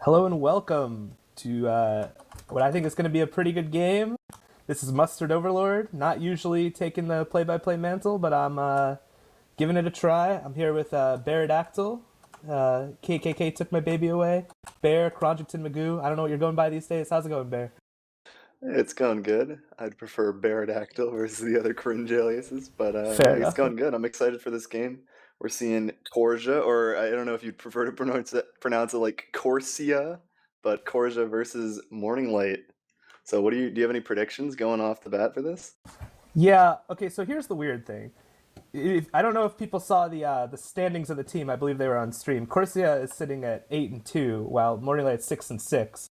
Hello and welcome to what I think is going to be a pretty good game. This is Mustard Overlord, not usually taking the play-by-play mantle, but I'm giving it a try. I'm here with Bearadactyl. KKK took my baby away. Bear, Cronjington Magoo. I don't know what you're going by these days. How's it going, Bear? It's going good. I'd prefer Bearadactyl versus the other cringe aliases, but Fair yeah, it's enough. going good. I'm excited for this game. We're seeing Corsia, or I don't know if you'd prefer to pronounce it like Corsia, but Corsia versus Morning Light. So, do you have any predictions going off the bat for this? Yeah. Okay. So here's the weird thing. I don't know if people saw the standings of the team. I believe they were on stream. Corsia is sitting at 8-2, while Morning Light 6-6.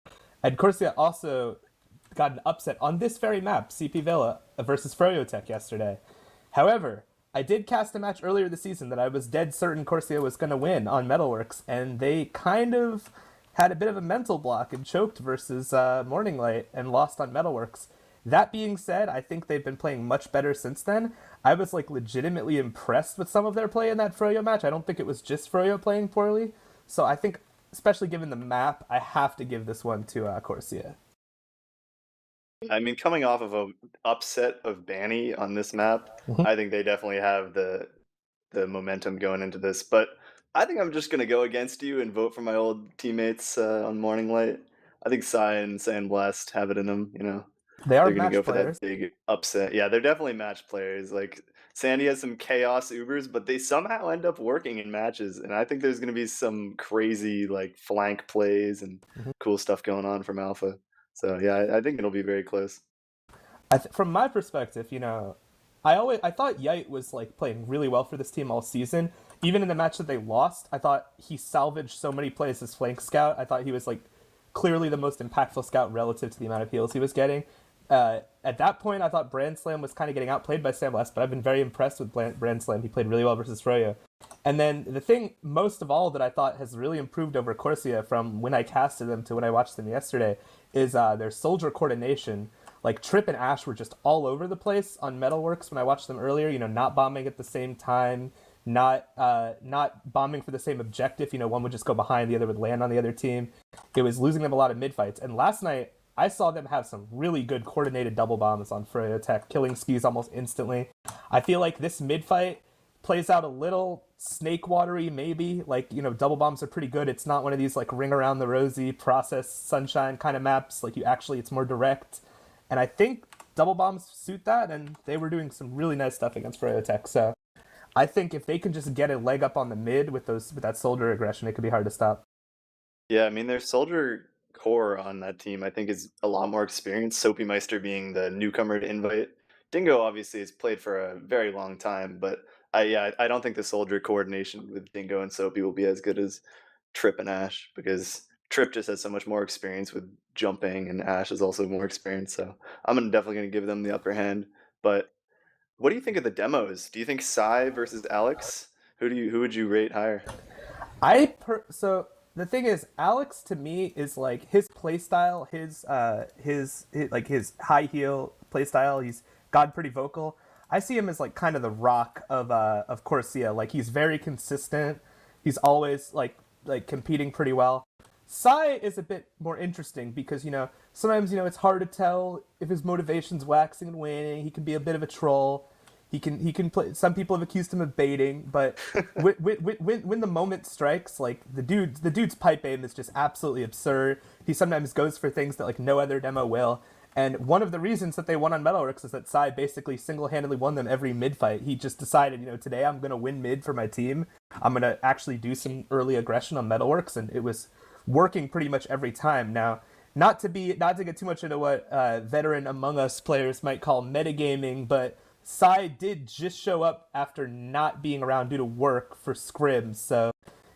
And Corsia also got an upset on this very map, CP Villa versus froyotech yesterday. However, I did cast a match earlier this season that I was dead certain Corsia was going to win on Metalworks, and they kind of had a bit of a mental block and choked versus Morning Light and lost on Metalworks. That being said, I think they've been playing much better since then. I was like legitimately impressed with some of their play in that Froyo match. I don't think it was just Froyo playing poorly. So I think, especially given the map, I have to give this one to Corsia. I mean, coming off of a upset of Banny on this map, Mhm. I think they definitely have the momentum going into this. But I think I'm just gonna go against you and vote for my old teammates on Morning Light. I think Sai and Sandblast have it in them. They are They're gonna go match for that players. big upset. Yeah, they're definitely match players. Like Sandy has some chaos Ubers, but they somehow end up working in matches. And I think there's gonna be some crazy like flank plays and Mhm. cool stuff going on from Alpha. So yeah, I think it'll be very close. From my perspective, I thought Yite was like playing really well for this team all season. Even in the match that they lost, I thought he salvaged so many plays as flank scout. I thought he was like clearly the most impactful scout relative to the amount of heals he was getting. At that point, I thought Brand Slam was kind of getting outplayed by Sandblast, but I've been very impressed with Brand Slam. He played really well versus Froyo. And then the thing most of all that I thought has really improved over Corsia from when I casted them to when I watched them yesterday is their soldier coordination. Like Trip and Ash were just all over the place on Metalworks when I watched them earlier. Not bombing at the same time, not bombing for the same objective. One would just go behind, the other would land on the other team. It was losing them a lot of mid fights. And last night I saw them have some really good coordinated double bombs on froyotech, killing skis almost instantly. I feel like this mid fight plays out a little snake watery, maybe. Like, double bombs are pretty good. It's not one of these like ring around the rosy process sunshine kind of maps. Like it's more direct. And I think double bombs suit that, and they were doing some really nice stuff against froyotech. So I think if they can just get a leg up on the mid with that soldier aggression, it could be hard to stop. Yeah, I mean their soldier core on that team I think is a lot more experienced. Soapy Meister being the newcomer to invite. Dingo obviously has played for a very long time, but I don't think the soldier coordination with Dingo and Soapy will be as good as Trip and Ash because Trip just has so much more experience with jumping and Ash is also more experienced. So definitely gonna give them the upper hand. But what do you think of the demos? Do you think Sai versus Alex? Who would you rate higher? So the thing is, Alex to me is like his playstyle, his high heel playstyle. He's gotten pretty vocal. I see him as like kind of the rock of Corsia. Like he's very consistent. He's always like competing pretty well. Sai is a bit more interesting because sometimes it's hard to tell if his motivation's waxing and waning. He can be a bit of a troll. He can play. Some people have accused him of baiting, but when the moment strikes, like the dude's pipe aim is just absolutely absurd. He sometimes goes for things that like no other demo will. And one of the reasons that they won on Metalworks is that Sai basically single-handedly won them every mid fight. He just decided, today I'm gonna win mid for my team. I'm gonna actually do some early aggression on Metalworks, and it was working pretty much every time. Now, not to get too much into what veteran Among Us players might call metagaming, but Sai did just show up after not being around due to work for scrims, so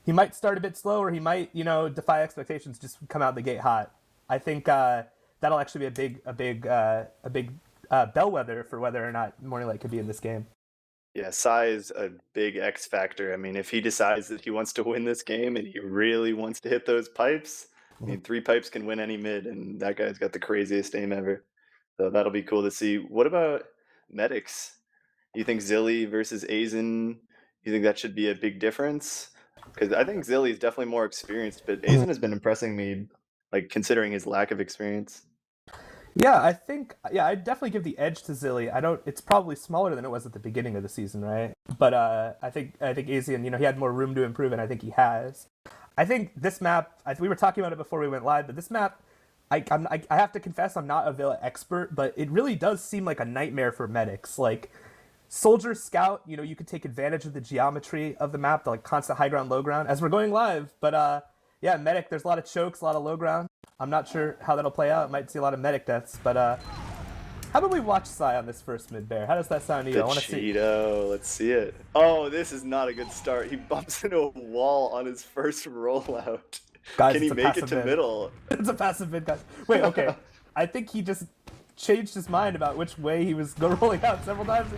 he might start a bit slow, or he might, defy expectations, just come out the gate hot. I think that'll actually be a big bellwether for whether or not Morning Light could be in this game. Yeah, Sai is a big X factor. I mean, if he decides that he wants to win this game and he really wants to hit those pipes, I mean, three pipes can win any mid, and that guy's got the craziest aim ever. So that'll be cool to see. What about medics? You think Zilly versus Azen? You think that should be a big difference? Because I think Zilly is definitely more experienced, but Aizen has been impressing me, like considering his lack of experience. Yeah, I think I'd definitely give the edge to Zilly. I don't. It's probably smaller than it was at the beginning of the season, right? But I think Asian, he had more room to improve, and I think he has. I think this map. We were talking about it before we went live, but this map, I have to confess, I'm not a Villa expert, but it really does seem like a nightmare for medics. Like Soldier Scout, you could take advantage of the geometry of the map, the like constant high ground, low ground, as we're going live. But yeah, medic, there's a lot of chokes, a lot of low ground. I'm not sure how that'll play out. Might see a lot of medic deaths, but how about we watch Sai on this first mid bear? How does that sound to you? I want to see. Cheeto, let's see it. Oh, this is not a good start. He bumps into a wall on his first rollout. Guys, Can he make it to mid. middle? It's a passive mid, guys. Wait, okay. I think he just changed his mind about which way he was rolling out several times.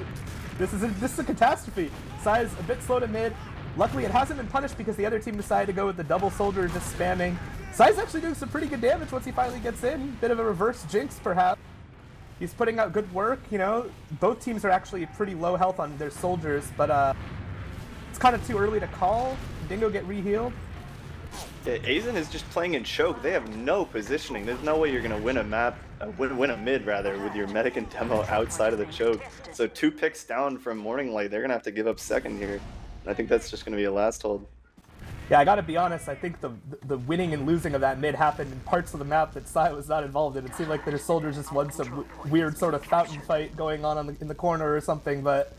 This is a catastrophe. Sai is a bit slow to mid. Luckily, it hasn't been punished because the other team decided to go with the double soldier, just spamming. Sai's actually doing some pretty good damage once he finally gets in. Bit of a reverse jinx, perhaps. He's putting out good work, Both teams are actually pretty low health on their soldiers, but it's kind of too early to call. Dingo get re-healed. Yeah, Aizen is just playing in choke. They have no positioning. There's no way you're gonna win a map, win a mid rather, with your medic and demo outside of the choke. So 2 picks down from Morning Light. They're gonna have to give up second here. And I think that's just gonna be a last hold. Yeah, I gotta be honest, I think the winning and losing of that mid happened in parts of the map that Sai was not involved in. It seemed like their soldiers just won some weird sort of fountain fight going on in the corner or something, but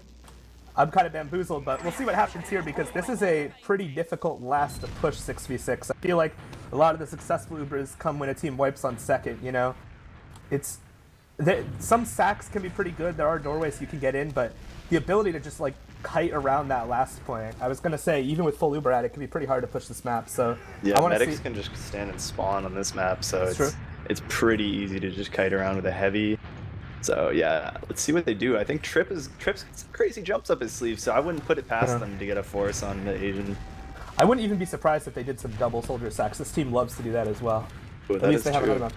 I'm kind of bamboozled. But we'll see what happens here, because this is a pretty difficult last to push 6v6. I feel like a lot of the successful Ubers come when a team wipes on second, It's some sacks can be pretty good. There are doorways you can get in, but the ability to just like kite around that last point, I was gonna say, even with full Uber at it, can be pretty hard to push this map. So yeah, I medics can just stand and spawn on this map, so it's pretty easy to just kite around with a heavy. So yeah, let's see what they do. I think Trip's got some crazy jumps up his sleeve, so I wouldn't put it past them to get a force on the Asian. I wouldn't even be surprised if they did some double soldier sacks. This team loves to do that as well. Ooh, At least they have another map.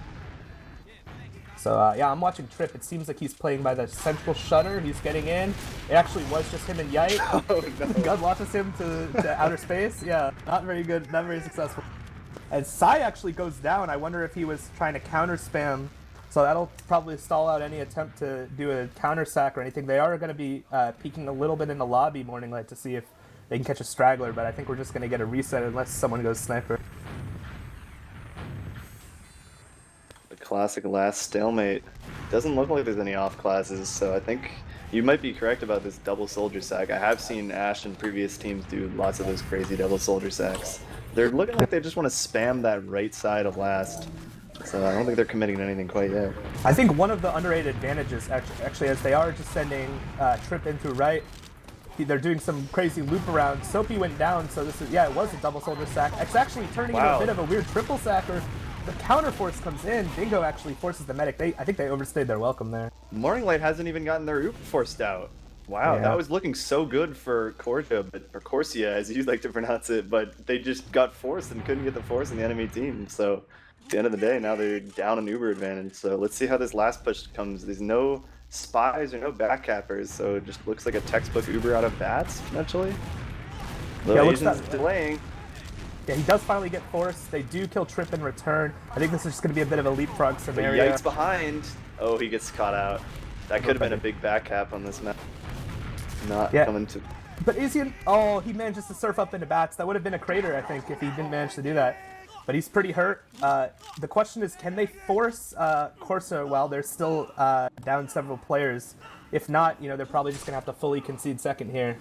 So yeah, I'm watching Trip. It seems like he's playing by the central shutter. He's getting in. It actually was just him and Yite. Oh no. God launches him to outer space. Yeah, not very good, not very successful. And Sai actually goes down. I wonder if he was trying to counter spam. So that'll probably stall out any attempt to do a counter sack or anything. They are going to be peeking a little bit in the lobby, Morning Light, to see if they can catch a straggler, but I think we're just going to get a reset unless someone goes sniper. The classic last stalemate. Doesn't look like there's any off classes, so I think you might be correct about this double soldier sack. I have seen Ash and previous teams do lots of those crazy double soldier sacks. They're looking like they just want to spam that right side of last. So I don't think they're committing to anything quite yet. I think one of the underrated advantages, actually, as they are just sending Trip in through right, they're doing some crazy loop around. Soapy went down, so this is, yeah, it was a double soldier sack. It's actually turning into a bit of a weird triple sack, or the counter force comes in. Dingo actually forces the medic. I think they overstayed their welcome there. Morning Light hasn't even gotten their Uber forced out. Wow, that was looking so good for Corsia, or Corsia, as you like to pronounce it, but they just got forced and couldn't get the force in the enemy team. So at the end of the day, now they're down an Uber advantage. So let's see how this last push comes. There's no spies or no backcappers, so it just looks like a textbook Uber out of bats, potentially. Little Asian's delaying. Yeah, he does finally get forced. They do kill Trip in return. I think this is just going to be a bit of a leapfrog scenario. Yikes behind. Oh, he gets caught out. That could have been a big back cap on this map. Not coming to... But Isian, oh, he manages to surf up into bats. That would have been a crater, I think, if he didn't manage to do that. But he's pretty hurt. The question is, can they force Corsia while they're still down several players? If not, they're probably just going to have to fully concede second here.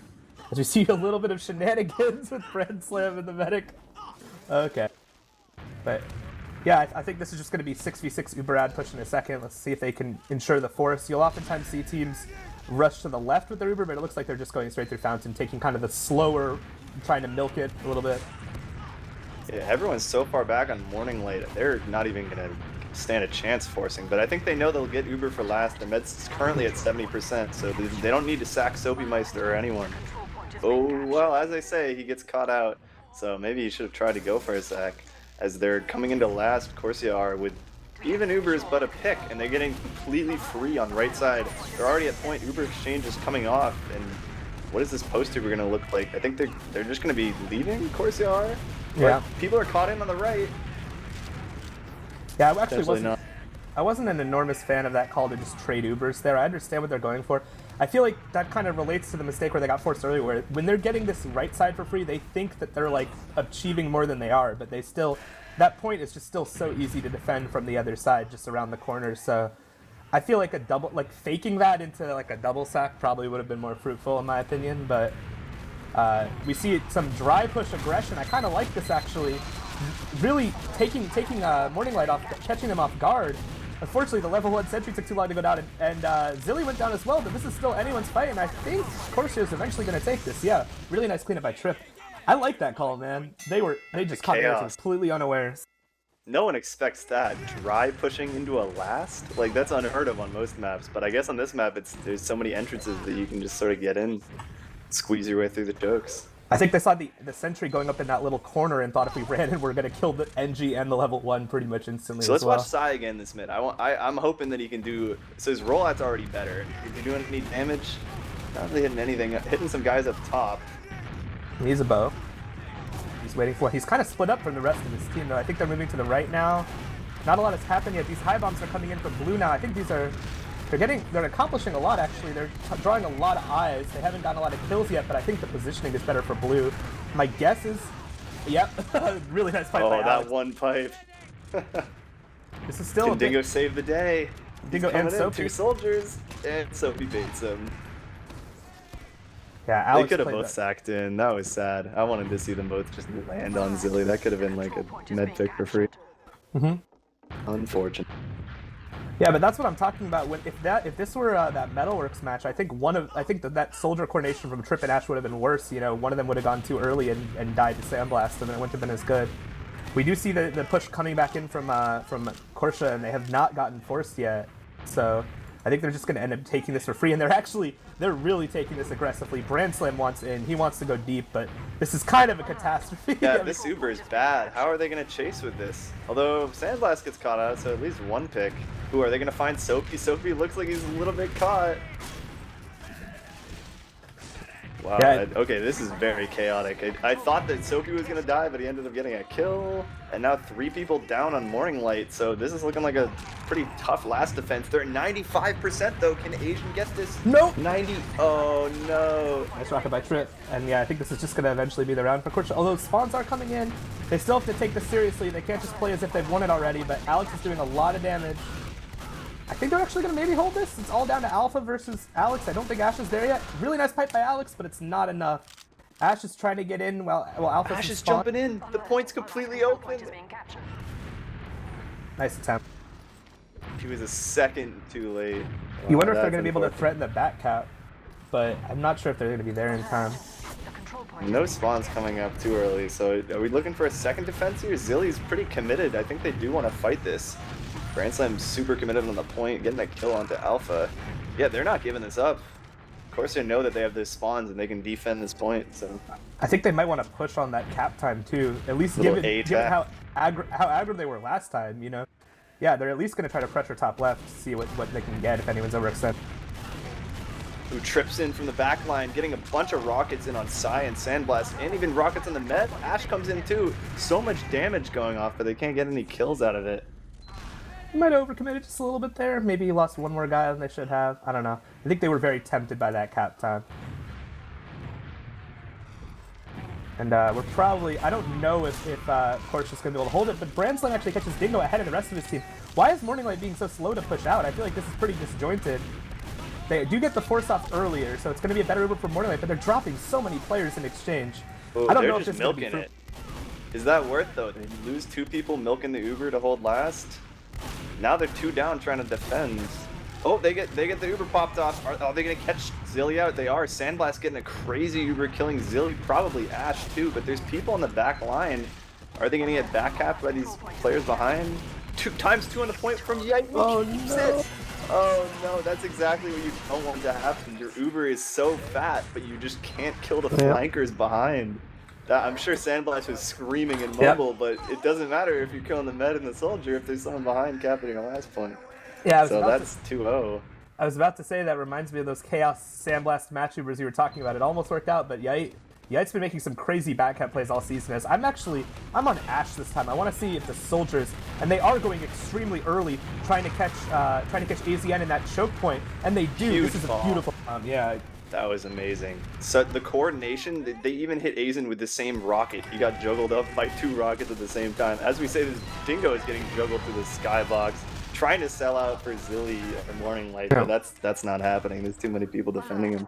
As we see a little bit of shenanigans with Brand Slam and the medic. Okay. But yeah, I think this is just going to be 6v6 Uberad pushing a second. Let's see if they can ensure the force. You'll oftentimes see teams rush to the left with their Uber, but it looks like they're just going straight through Fountain, taking kind of the slower, trying to milk it a little bit. Yeah, everyone's so far back on Morning Light, they're not even going to stand a chance forcing, but I think they know they'll get Uber for last. The Meds is currently at 70%, so they don't need to sack Soapy Meister or anyone. Oh, well, as I say, he gets caught out, so maybe he should have tried to go for a sack. As they're coming into last, Corsia are with even Ubers but a pick, and they're getting completely free on right side. They're already at point. Uber exchange is coming off, and what is this post Uber gonna look like? I think they're just gonna be leaving Corsia R. Yeah. People are caught in on the right. Yeah, I actually Potentially not. I wasn't an enormous fan of that call to just trade Ubers there. I understand what they're going for. I feel like that kind of relates to the mistake where they got forced earlier, where when they're getting this right side for free, they think that they're like achieving more than they are, but they still, that point is just still so easy to defend from the other side, just around the corner. So I feel like faking that into like a double sack probably would have been more fruitful in my opinion, but we see some dry push aggression. I kind of like this actually, really taking Morning Light off, catching him off guard. Unfortunately, the level 1 sentry took too long to go down, and Zilly went down as well, but this is still anyone's fight, and I think Corsia is eventually going to take this. Yeah, really nice cleanup by Trip. I like that call, man. They just caught me completely unawares. No one expects that. Dry pushing into a last? Like, that's unheard of on most maps, but I guess on this map, there's so many entrances that you can just sort of get in, squeeze your way through the jokes. I think they saw the sentry going up in that little corner and thought if we ran in, we're going to kill the NG and the level 1 pretty much instantly. So let's watch Sai again this mid. I'm hoping that he can do... So his rollout's already better. Is he doing any damage? Not really hitting anything. Hitting some guys up top. He needs a bow. He's waiting for... He's kind of split up from the rest of his team, though. I think they're moving to the right now. Not a lot has happened yet. These high bombs are coming in from blue now. I think these are... They're accomplishing a lot, actually. They're drawing a lot of eyes. They haven't gotten a lot of kills yet, but I think the positioning is better for blue. My guess is... Yep. Really nice pipe by Alex. Oh, that one pipe. This is still Can Dingo save the day? Dingo and Soapy. 2 soldiers, and Soapy baits him. Yeah, Alex they could have both sacked in. That was sad. I wanted to see them both just land on Zilly. That could have been like a med pick for free. Unfortunate. Yeah, but that's what I'm talking about. If this were that Metalworks match, I think that soldier coordination from Trip and Ash would have been worse. You know, one of them would have gone too early and died to Sandblast, and it wouldn't have been as good. We do see the push coming back in from Corsia, and they have not gotten forced yet. So I think they're just going to end up taking this for free, and they're really taking this aggressively. Brand Slam wants in, he wants to go deep, but this is kind of a catastrophe. Yeah, this Uber is bad. How are they going to chase with this? Although Sandblast gets caught out, so at least one pick. Who are they going to find? Soapy? Soapy looks like he's a little bit caught. Wow, yeah. Okay, this is very chaotic. I thought that Soapy was going to die, but he ended up getting a kill. And now 3 people down on Morning Light, so this is looking like a pretty tough last defense. They're at 95% though. Can Asian get this? Nope. 90. Oh no. Nice rocket by Trip. And yeah, I think this is just going to eventually be the round for Corsia. Although spawns are coming in, they still have to take this seriously. They can't just play as if they've won it already, but Alex is doing a lot of damage. I think they're actually going to maybe hold this. It's all down to Alpha versus Alex. I don't think Ash is there yet. Really nice pipe by Alex, but it's not enough. Ash is trying to get in while Alpha's Ash is jumping in. The point's completely open. Nice attempt. He was a second too late. You wonder if they're going to be able to threaten the back cap, but I'm not sure if they're going to be there in time. No spawns coming up too early, so are we looking for a second defense here? Zilly's pretty committed. I think they do want to fight this. Brand Slam's super committed on the point, getting a kill onto Alpha. Yeah, they're not giving this up. Of course, they know that they have those spawns and they can defend this point. So I think they might want to push on that cap time too. At least given how aggro they were last time, you know. Yeah, they're at least going to try to pressure top left to see what they can get if anyone's overextended. Who trips in from the back line, getting a bunch of rockets in on Sai and Sandblast, and even rockets on the med. Ash comes in too. So much damage going off, but they can't get any kills out of it. They might have overcommitted just a little bit there. Maybe lost one more guy than they should have. I don't know. I think they were very tempted by that cap time. And we're probably... I don't know if Corsia's going to be able to hold it, but Brandslam actually catches Dingo ahead of the rest of his team. Why is Morning Light being so slow to push out? I feel like this is pretty disjointed. They do get the force off earlier, so it's going to be a better Uber for Morning Light, but they're dropping so many players in exchange. Ooh, I don't know if just this is milking it. Is that worth though? Did you lose 2 people milking the Uber to hold last? Now they're 2 down trying to defend. Oh, they get the Uber popped off. Are they gonna catch Zilly out? They are. Sandblast getting a crazy Uber, killing Zilly, probably Ash too, but there's people on the back line. Are they gonna get back capped by these players behind? 2 times 2 on the point from Yite. Oh no! Oh no, that's exactly what you don't want to happen. Your Uber is so fat, but you just can't kill the flankers behind. I'm sure Sandblast was screaming and mumble, but it doesn't matter if you're killing the med and the soldier if there's someone behind capping a last point. Yeah, so that's 2-0. I was about to say that reminds me of those Chaos Sandblast matchubers you were talking about. It almost worked out, but Yite's been making some crazy backcap plays all season. As I'm on Ashe this time. I want to see if the soldiers, and they are going extremely early, trying to catch AZN in that choke point, and they do. Huge This is ball. a beautiful yeah. That was amazing. So the coordination, they even hit Aizen with the same rocket. He got juggled up by 2 rockets at the same time. As we say, this Dingo is getting juggled through the skybox, trying to sell out for Zilly or Morning Light, but that's not happening. There's too many people defending him.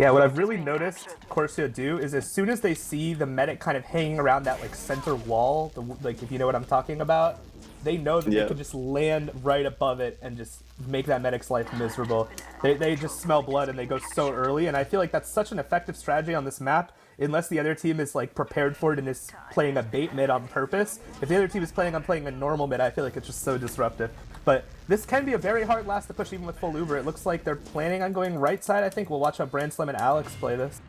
Yeah, what I've really noticed Corsia do is as soon as they see the medic kind of hanging around that like center wall, like if you know what I'm talking about, they know that they can just land right above it and just make that medic's life miserable. They just smell blood and they go so early, and I feel like that's such an effective strategy on this map, unless the other team is like prepared for it and is playing a bait mid on purpose. If the other team is playing a normal mid, I feel like it's just so disruptive. But this can be a very hard last to push even with full Uber. It looks like they're planning on going right side, I think. We'll watch how Brandslam and Alex play this.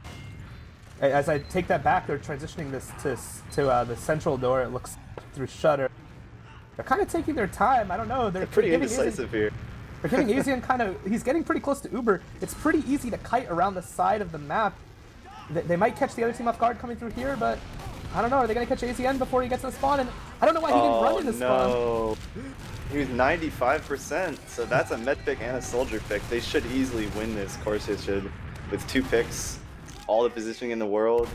As I take that back, they're transitioning this to the central door. It looks through Shutter. They're kind of taking their time. I don't know. They're pretty indecisive here. They're giving AZN kind of... He's getting pretty close to Uber. It's pretty easy to kite around the side of the map. They might catch the other team off guard coming through here, but... I don't know. Are they going to catch AZN before he gets in the spawn? And I don't know why he didn't run in the spawn. He was 95%, so that's a med pick and a soldier pick. They should easily win this. Corsia should. With 2 picks, all the positioning in the world.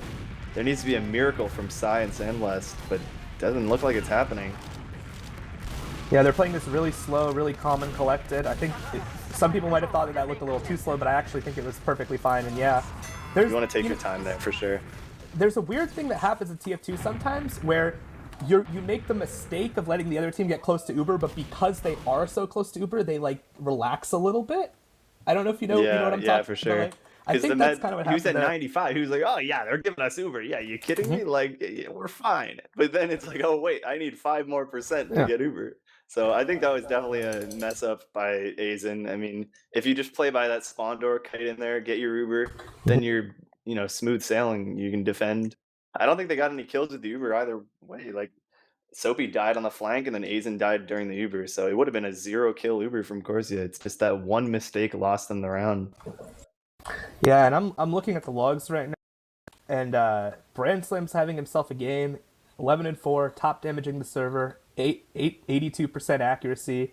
There needs to be a miracle from Psy and Sandblast, but it doesn't look like it's happening. Yeah, they're playing this really slow, really calm and collected. I think some people might have thought that looked a little too slow, but I actually think it was perfectly fine. And yeah, You want to take your time there for sure. There's a weird thing that happens in TF2 sometimes where you make the mistake of letting the other team get close to Uber, but because they are so close to Uber, they like relax a little bit. I don't know if you know what I'm talking about. Yeah, for sure. Like, I think that's kind of what happened. He was at 95. He was like, "Oh yeah, they're giving us Uber. Yeah, you kidding me? Like, yeah, we're fine." But then it's like, "Oh wait, I need 5% more to get Uber." So I think that was definitely a mess up by Aizen. I mean, if you just play by that spawn door, kite in there, get your Uber, then you're smooth sailing. You can defend. I don't think they got any kills with the Uber either way. Like, Soapy died on the flank, and then Aizen died during the Uber. So it would have been a 0-kill Uber from Corsia. It's just that one mistake lost in the round. Yeah, and I'm looking at the logs right now, and Brandslam's having himself a game, 11-4, top damaging the server, 82% accuracy.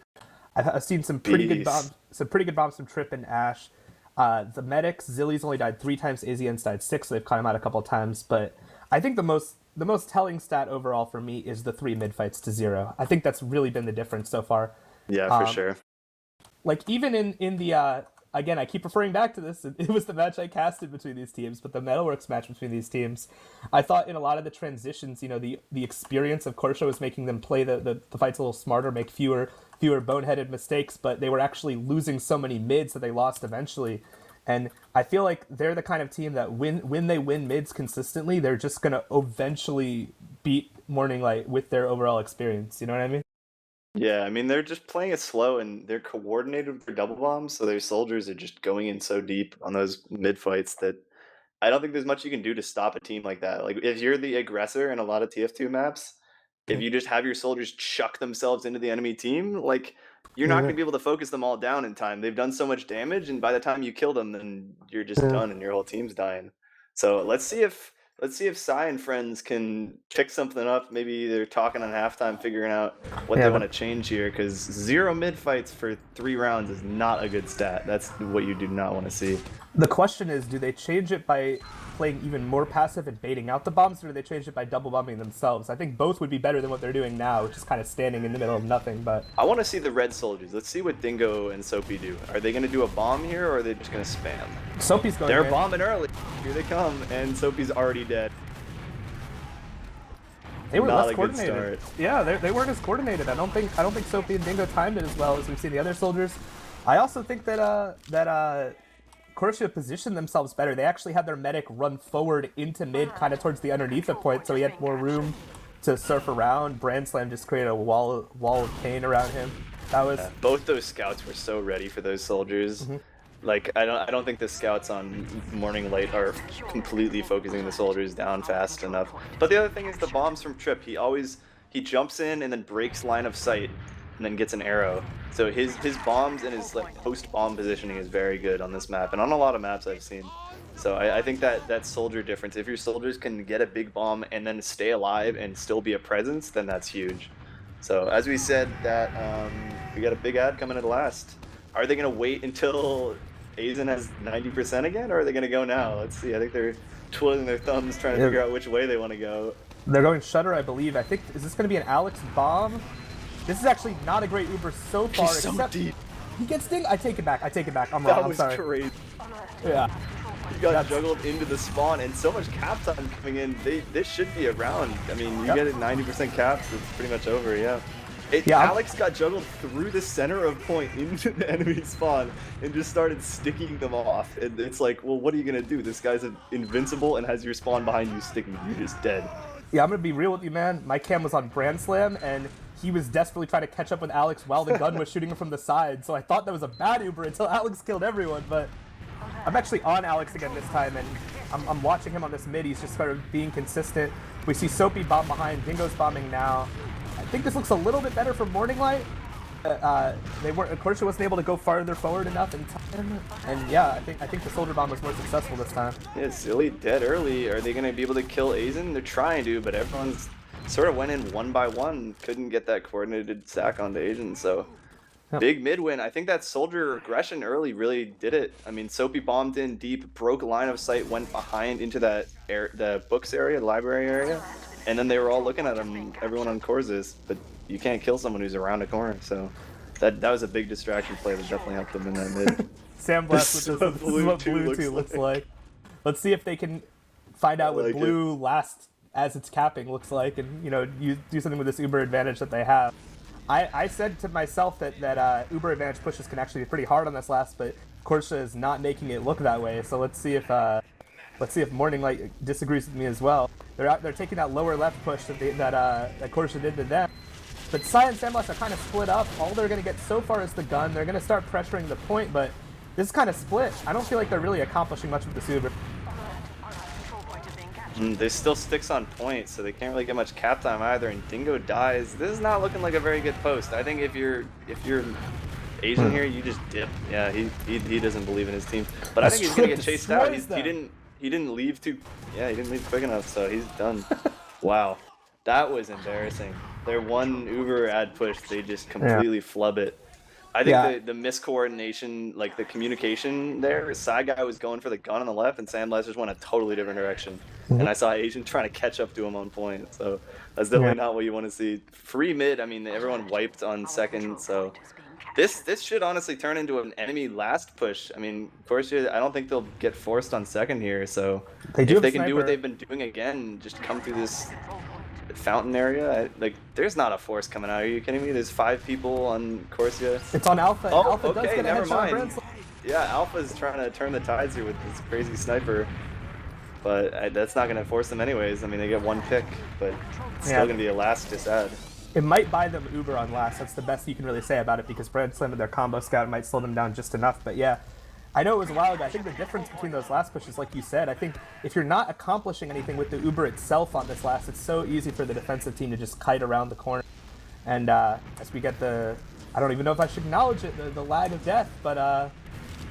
I've seen some pretty good bombs from Trip and Ashe. The medics, Zilly's only died 3 times, AZN's died 6, so they've caught him out a couple times. But I think the most telling stat overall for me is the 3 mid fights to 0. I think that's really been the difference so far. Yeah, for sure. Like even in the again, I keep referring back to this. It was the match I casted between these teams, but the Metalworks match between these teams, I thought in a lot of the transitions, the experience of Corsia was making them play the fights a little smarter, make fewer boneheaded mistakes, but they were actually losing so many mids that they lost eventually. And I feel like they're the kind of team that when they win mids consistently, they're just going to eventually beat Morning Light with their overall experience. You know what I mean? Yeah, I mean, they're just playing it slow, and they're coordinated with their double bombs, so their soldiers are just going in so deep on those mid fights that I don't think there's much you can do to stop a team like that. Like, if you're the aggressor in a lot of TF2 maps, if you just have your soldiers chuck themselves into the enemy team, like, you're not going to be able to focus them all down in time. They've done so much damage, and by the time you kill them, then you're just done and your whole team's dying. So let's see if Psy and friends can pick something up. Maybe they're talking on halftime, figuring out what they want to change here, because 0 mid fights for 3 rounds is not a good stat. That's what you do not want to see. The question is, do they change it by playing even more passive and baiting out the bombs, or do they change it by double bombing themselves? I think both would be better than what they're doing now, which is kind of standing in the middle of nothing. But I want to see the red soldiers. Let's see what Dingo and Soapy do. Are they going to do a bomb here, or are they just going to spam? Soapy's going. They're bombing early. Here they come, and Soapy's already dead. They were less coordinated. Yeah, they weren't as coordinated. I don't think Soapy and Dingo timed it as well as we've seen the other soldiers. I also think that Corsia positioned themselves better. They actually had their medic run forward into mid, kind of towards the underneath the point, so he had more room to surf around. Brandslam just created a wall of pain around him. That was both those scouts were so ready for those soldiers. Like, I don't think the scouts on Morning Light are completely focusing the soldiers down fast enough. But the other thing is the bombs from Trip. He jumps in and then breaks line of sight. and then gets an arrow. So his bombs and his like post bomb positioning is very good on this map and on a lot of maps I've seen. So I think that soldier difference, if your soldiers can get a big bomb and then stay alive and still be a presence, then that's huge. So as we said, that we got a big ad coming at last. Are they gonna wait until Aizen has 90% again, or are they gonna go now? Let's see. I think they're twiddling their thumbs trying to figure out which way they want to go. They're going Shutter, I believe. I think, is this going to be an Alex bomb? This is actually not a great Uber so far. He's so deep. He gets dinged. I take it back. I'm wrong. I'm sorry. That was crazy. Yeah. He got juggled into the spawn, and so much cap time coming in. This should be a round. I mean, you get it 90% caps, it's pretty much over, yeah. Alex got juggled through the center of point into the enemy spawn and just started sticking them off. And it's like, well, what are you going to do? This guy's invincible and has your spawn behind you sticking. You're just dead. Yeah, I'm going to be real with you, man. My cam was on Brand Slam, and he was desperately trying to catch up with Alex while the gun was shooting him from the side. So I thought that was a bad Uber until Alex killed everyone. But I'm actually on Alex again this time, and I'm watching him on this mid. He's just sort of being consistent. We see Soapy bomb behind. Dingo's bombing now. I think this looks a little bit better for Morning Light. Corsia wasn't able to go farther forward enough in time, and yeah, I think the Soldier Bomb was more successful this time. Yeah, silly dead early. Are they going to be able to kill Aizen? They're trying to, but everyone's sort of went in one by one. Couldn't get that coordinated stack onto Aizen, so big mid win. I think that Soldier aggression early really did it. I mean, Soapy bombed in deep, broke line of sight, went behind into that the books area, the library area. And then they were all looking at him, everyone on Corsia's, but you can't kill someone who's around a corner, so that was a big distraction play that definitely helped them in that mid. Sandblast with this is what Blue 2 looks like. Let's see if they can find out what Blue last as it's capping looks like, and you do something with this Uber advantage that they have. I said to myself that Uber advantage pushes can actually be pretty hard on this last, but Corsia is not making it look that way, so let's see if Morning Light disagrees with me as well. They're taking that lower left push that Corsia did to them. But Sai and Sandblast are kind of split up. All they're going to get so far is the gun. They're going to start pressuring the point, but this is kind of split. I don't feel like they're really accomplishing much with this Uber. There's still sticks on point, so they can't really get much cap time either, and Dingo dies. This is not looking like a very good post. I think if you're Asian here, you just dip. Yeah, he doesn't believe in his team. But I think he's going to get chased out. He didn't leave quick enough, so he's done. Wow, that was embarrassing. Their one Uber ad push, they just completely flub it. I think the miscoordination, like the communication there, Side Guy was going for the gun on the left, and Sandblast just went a totally different direction. And I saw Asian trying to catch up to him on point, so that's definitely not what you want to see. Free mid, I mean, everyone wiped on second, so this should honestly turn into an enemy last push. I mean, Corsia, I don't think they'll get forced on second here, so if they can do what they've been doing again, just come through this fountain area, like there's not a force coming out. Are you kidding me? There's 5 people on Corsia. It's on Alpha. Oh, Alpha does get a never headshot. mind. Yeah, Alpha's trying to turn the tides here with this crazy sniper, but that's not going to force them anyways. I mean, they get 1 pick, but it's still going to be a last disad. It might buy them Uber on last. That's the best you can really say about it, because Brand Slam and their combo scout might slow them down just enough. But yeah, I know it was a while ago. I think the difference between those last pushes, like you said, I think if you're not accomplishing anything with the Uber itself on this last, it's so easy for the defensive team to just kite around the corner. And as we get I don't even know if I should acknowledge it, the lag of death, but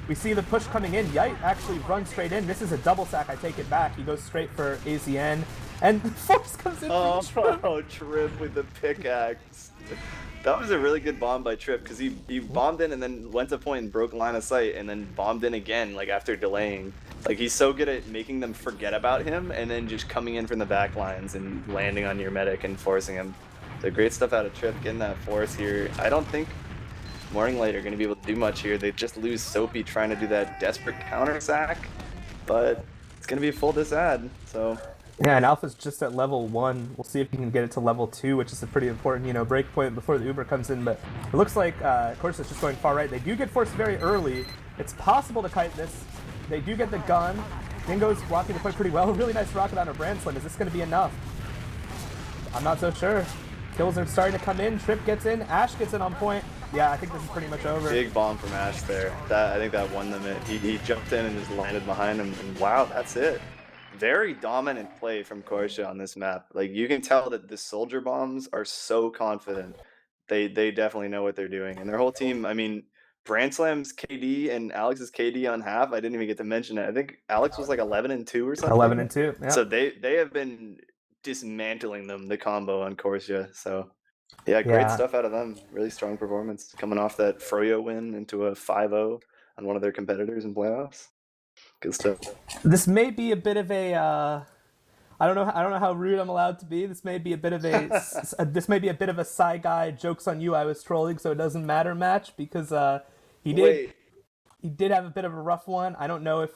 we see the push coming in. Yite actually runs straight in. This is a double sack, I take it back. He goes straight for AZN, and the force comes in. Trip with the pickaxe. That was a really good bomb by Trip, because he bombed in and then went to point and broke line of sight, and then bombed in again, like after delaying. Like, he's so good at making them forget about him and then just coming in from the back lines and landing on your medic and forcing him. So great stuff out of Trip, getting that force here. I don't think Morning Light are going to be able to do much here. They just lose Soapy trying to do that desperate counter sack, but it's going to be a full disad, so. Yeah, and Alpha's just at level 1. We'll see if he can get it to level 2, which is a pretty important, break point before the Uber comes in. But it looks like Corsia's just going far right. They do get forced very early. It's possible to kite this. They do get the gun. Dingo's blocking the point pretty well. Really nice rocket on a Brand Slam. Is this going to be enough? I'm not so sure. Kills are starting to come in. Trip gets in. Ash gets in on point. Yeah, I think this is pretty much over. Big bomb from Ash there. I think that won them it. He jumped in and just landed behind him, and wow, that's it. Very dominant play from Corsia on this map. Like, you can tell that the soldier bombs are so confident. They definitely know what they're doing, and their whole team. I mean, Branslam's KD and Alex's KD on half. I didn't even get to mention it. I think Alex was like 11-2 or something. 11-2. Yeah. So they have been dismantling them, the combo on Corsia. So yeah, great stuff out of them. Really strong performance coming off that Froyo win into a 5-0 on one of their competitors in playoffs. Good stuff. This may be a bit of a I don't know how rude I'm allowed to be. This may be a bit of a Psy Guy jokes on you I was trolling so it doesn't matter match, because he did have a bit of a rough one. I don't know if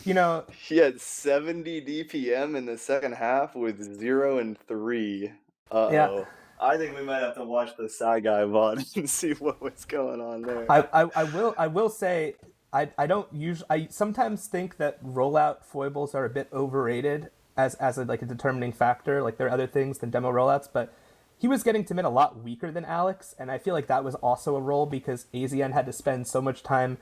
he had 70 DPM in the second half with 0 and 3. Yeah. I think we might have to watch the Psy Guy VOD and see what was going on there. I will say I sometimes think that rollout foibles are a bit overrated as a determining factor. Like, there are other things than demo rollouts, but he was getting to mid a lot weaker than Alex, and I feel like that was also a role because AZN had to spend so much time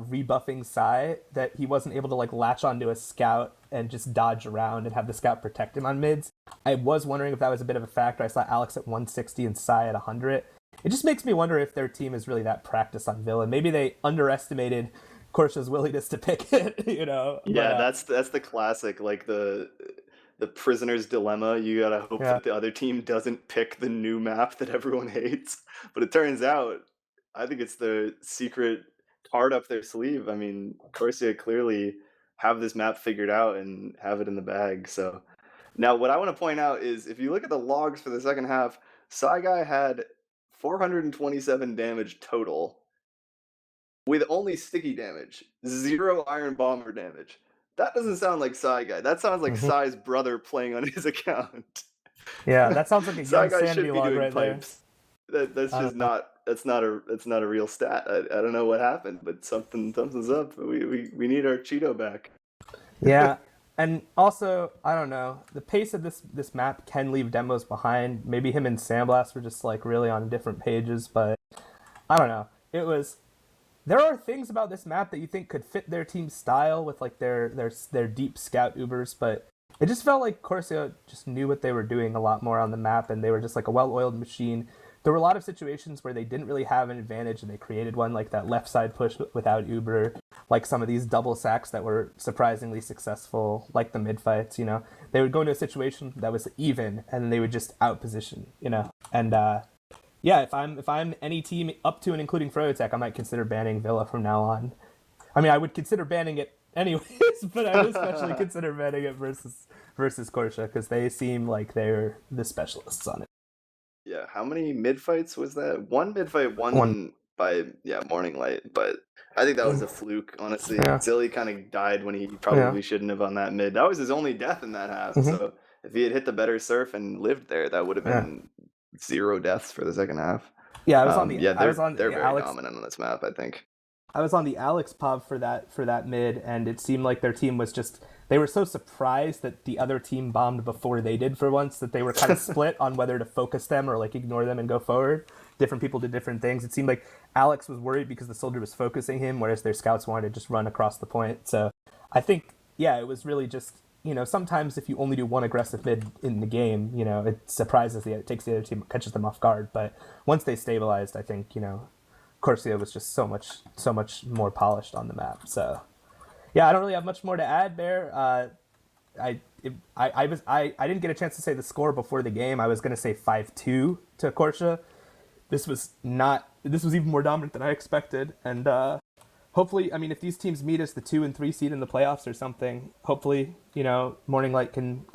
rebuffing Psy that he wasn't able to latch onto a scout and just dodge around and have the scout protect him on mids. I was wondering if that was a bit of a factor. I saw Alex at 160 and Psy at 100. It just makes me wonder if their team is really that practiced on villain. Maybe they underestimated Corsia's willingness to pick it, Yeah, but, that's the classic, the prisoner's dilemma. You gotta hope that the other team doesn't pick the new map that everyone hates. But it turns out, I think it's the secret card up their sleeve. I mean, Corsia clearly have this map figured out and have it in the bag. So now what I want to point out is if you look at the logs for the second half, Psy Guy had 427 damage total with only sticky damage, 0 Iron Bomber damage. That doesn't sound like Psy Guy. That sounds like Psy's brother playing on his account. Yeah, that sounds like a young Sandy log right pipes. That's just not. That's not a real stat. I don't know what happened, but something's up. We need our Cheeto back. Yeah, and also I don't know. The pace of this map can leave demos behind. Maybe him and Sandblast were just really on different pages, but I don't know. There are things about this map that you think could fit their team's style with their deep scout Ubers, but it just felt like Corsia just knew what they were doing a lot more on the map, and they were just a well-oiled machine. There were a lot of situations where they didn't really have an advantage, and they created one, like that left side push without Uber, like some of these double sacks that were surprisingly successful, like the mid fights. They would go into a situation that was even, and they would just outposition. And yeah, if I'm any team up to and including froyotech, I might consider banning Villa from now on. I mean, I would consider banning it anyways, but I would especially consider banning it versus Corsia, because they seem like they're the specialists on it. Yeah, how many mid fights was that? One mid fight won by Morning Light, but I think that was a fluke, honestly. Yeah. Zilly kind of died when he probably shouldn't have on that mid. That was his only death in that half. So if he had hit the better surf and lived there, that would have been 0 deaths for the second half. Yeah, I was on the. They're very dominant on this map, I think. I was on the Alex pub for that mid, and it seemed like their team was just. They were so surprised that the other team bombed before they did for once that they were kind of split on whether to focus them or ignore them and go forward. Different people did different things. It seemed like Alex was worried because the soldier was focusing him, whereas their scouts wanted to just run across the point. So I think, it was really just, sometimes if you only do one aggressive mid in the game, it surprises it takes the other team, catches them off guard. But once they stabilized, I think, Corsia was just so much more polished on the map. So yeah, I don't really have much more to add, Bear. I didn't get a chance to say the score before the game. I was going to say 5-2 to Corsia. This was even more dominant than I expected, and hopefully, I mean, if these teams meet as the 2 and 3 seed in the playoffs or something, hopefully, Morning Light can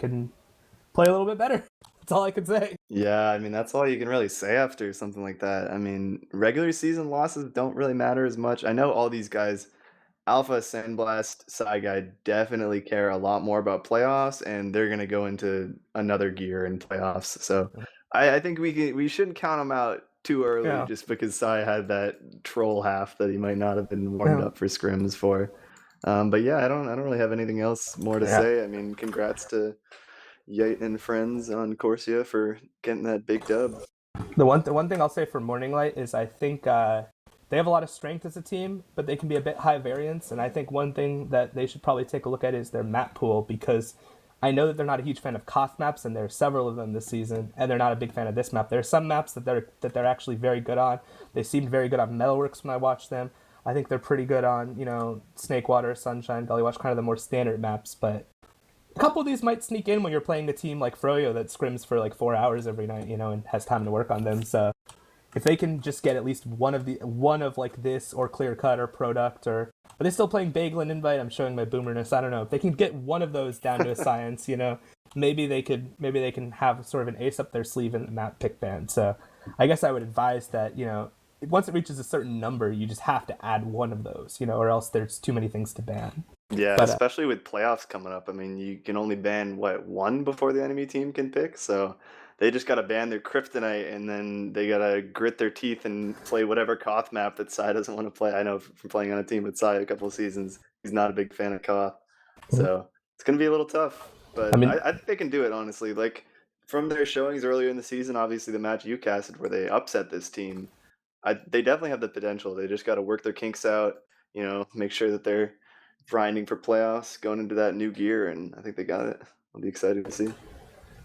play a little bit better. That's all I can say. Yeah, I mean, that's all you can really say after something like that. I mean, regular season losses don't really matter as much. I know all these guys, Alpha, Sandblast, Psy Guy, definitely care a lot more about playoffs, and they're going to go into another gear in playoffs. So I think we shouldn't count them out too early just because Psy had that troll half that he might not have been warmed up for scrims for. But yeah, I don't really have anything else more to say. I mean, congrats to Yite and friends on Corsia for getting that big dub. The one thing I'll say for Morning Light is I think they have a lot of strength as a team, but they can be a bit high variance. And I think one thing that they should probably take a look at is their map pool, because I know that they're not a huge fan of Koth maps, and there are several of them this season, and they're not a big fan of this map. There are some maps that they're actually very good on. They seemed very good on Metalworks when I watched them. I think they're pretty good on, Snakewater, Sunshine, Gullywatch, kind of the more standard maps, but a couple of these might sneak in when you're playing a team like Froyo that scrims for like 4 hours every night, and has time to work on them. So if they can just get at least one of like this or Clear Cut or Product or are they still playing Bagel and Invite? I'm showing my boomerness. I don't know. If they can get one of those down to a science, maybe they can have sort of an ace up their sleeve in the map pick ban. So I guess I would advise that, once it reaches a certain number, you just have to add one of those, or else there's too many things to ban. Yeah, But especially with playoffs coming up. I mean, you can only ban one before the enemy team can pick. So they just gotta ban their kryptonite, and then they gotta grit their teeth and play whatever Koth map that Sai doesn't want to play. I know from playing on a team with Sai a couple of seasons, he's not a big fan of Koth. So it's gonna be a little tough, I but mean, I think they can do it, honestly. Like from their showings earlier in the season, obviously the match you casted where they upset this team, they definitely have the potential. They just got to work their kinks out, make sure that they're grinding for playoffs going into that new gear, and I think they got it. I'll be excited to see.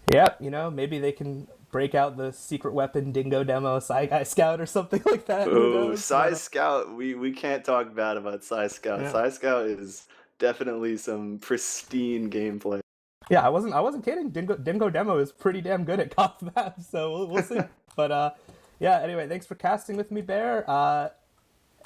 yeah, maybe they can break out the secret weapon Dingo demo Psy Guy Scout or something like that. Who Oh, knows? Size Scout, we can't talk bad about Size Scout. Yeah. Size Scout is definitely some pristine gameplay. Yeah, I wasn't kidding. Dingo demo is pretty damn good at Koth maps, so we'll see. But yeah. Anyway, thanks for casting with me, Bear.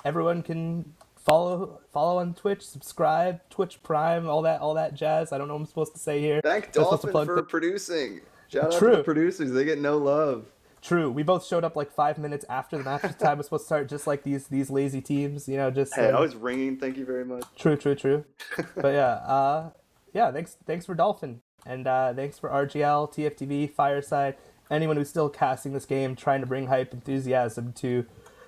Everyone can follow on Twitch, subscribe, Twitch Prime, all that jazz. I don't know what I'm supposed to say here. Thank I'm supposed to Dolphin plug for producing. Shout out to True. the producers. They get no love. True. We both showed up like 5 minutes after the match time was supposed to start, just like these lazy teams. Just Hey, I was ringing. Thank you very much. True. But yeah. Thanks for Dolphin, and thanks for RGL, TFTV, Fireside, anyone who's still casting this game, trying to bring hype, enthusiasm to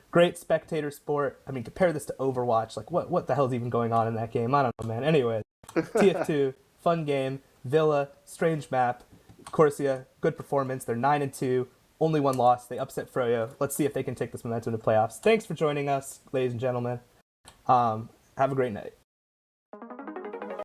great spectator sport. I mean, compare this to Overwatch. Like, what the hell's even going on in that game? I don't know, man. Anyway, TF2, fun game. Villa, strange map. Corsia, good performance. They're 9-2. Only one loss. They upset Froyo. Let's see if they can take this momentum to playoffs. Thanks for joining us, ladies and gentlemen. Have a great night.